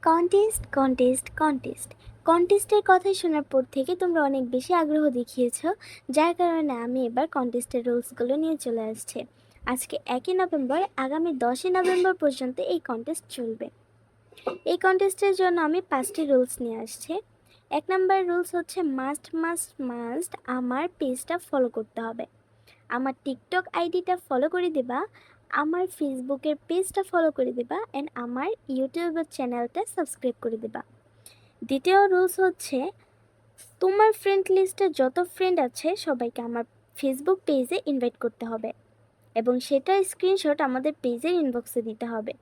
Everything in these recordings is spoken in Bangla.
কন্টেস্ট কন্টেস্ট কন্টেস্ট কন্টেস্টের কথা শোনার পর থেকে তোমরা অনেক বেশি আগ্রহ দেখিয়েছো, যার কারণে আমি এবার কন্টেস্টের রুলসগুলো নিয়ে চলে আসছে। আজকে 1 নভেম্বর, আগামী 10 নভেম্বর পর্যন্ত এই কন্টেস্ট চলবে। এই কন্টেস্টের জন্য আমি 5টি রুলস নিয়ে আসছি। 1 নম্বর রুলস হচ্ছে মাস্ট মাস্ট মাস্ট আমার পেজটা ফলো করতে হবে। আমার টিকটক আইডিটা ফলো করে দেবা, আমার ফেসবুকের পেজটা ফলো করে দেবা, অ্যান্ড আমার ইউটিউবের চ্যানেলটা সাবস্ক্রাইব করে দেবা। দ্বিতীয় রুলস হচ্ছে তোমার ফ্রেন্ড লিস্টে যত ফ্রেন্ড আছে সবাইকে আমার ফেসবুক পেজে ইনভাইট করতে হবে এবং সেটার স্ক্রিনশট আমাদের পেজের ইনবক্সে দিতে হবে।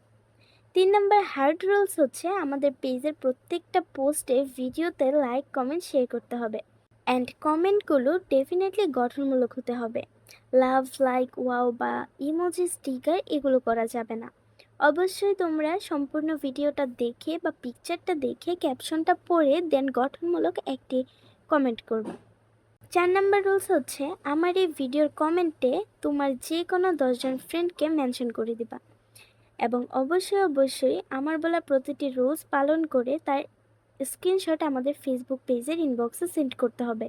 3 নম্বর হার্ড রুলস হচ্ছে আমাদের পেজের প্রত্যেকটা পোস্টে ভিডিওতে লাইক কমেন্ট শেয়ার করতে হবে, অ্যান্ড কমেন্টগুলো ডেফিনেটলি গঠনমূলক হতে হবে। লাভ, লাইক, ওয়াও বা ইমোজি, স্টিকার এগুলো করা যাবে না। অবশ্যই তোমরা সম্পূর্ণ ভিডিওটা দেখে বা পিকচারটা দেখে ক্যাপশনটা পড়ে দেন গঠনমূলক একটি কমেন্ট করবে। 4 নম্বর রুলস হচ্ছে আমার এই ভিডিওর কমেন্টে তোমার যে কোনো 10জন ফ্রেন্ডকে মেনশন করে দিবা এবং অবশ্যই আমার বলা প্রতিটি রুলস পালন করে তার স্ক্রিনশট আমাদের ফেসবুক পেজের ইনবক্সে সেন্ড করতে হবে,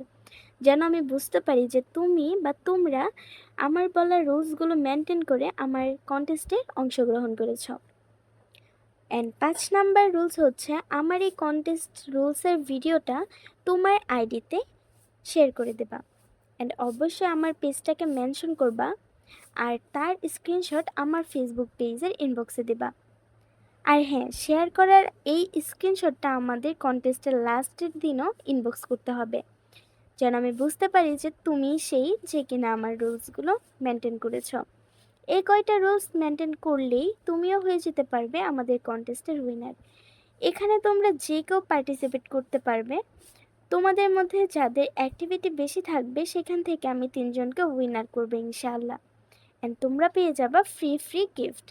যেন আমি বুঝতে পারি যে তুমি বা তোমরা আমার বলা রুলসগুলো মেনটেন করে আমার কন্টেস্টে অংশগ্রহণ করেছ। অ্যান্ড 5 নম্বর রুলস হচ্ছে আমার এই কন্টেস্ট রুলসের ভিডিওটা তোমার আইডিতে শেয়ার করে দেবা, অ্যান্ড অবশ্যই আমার পেজটাকে মেনশন করবা আর তার স্ক্রিনশট আমার ফেসবুক পেজের ইনবক্সে দেবা। আর হ্যাঁ, শেয়ার করার এই স্ক্রিনশটটা আমাদের কন্টেস্টের লাস্টের দিনও ইনবক্স করতে হবে, যেন আমি বুঝতে পারি যে তুমি সেই যে কিনা আমার রুলসগুলো মেনটেন করেছ। এই কয়টা রুলস মেনটেন করলেই তুমিও হয়ে যেতে পারবে আমাদের কন্টেস্টের উইনার। এখানে তোমরা যে কেউ পার্টিসিপেট করতে পারবে। তোমাদের মধ্যে যাদের অ্যাক্টিভিটি বেশি থাকবে সেখান থেকে আমি 3জনকে উইনার করবো ইনশাআল্লাহ, অ্যান্ড তোমরা পেয়ে যাবা ফ্রি গিফট।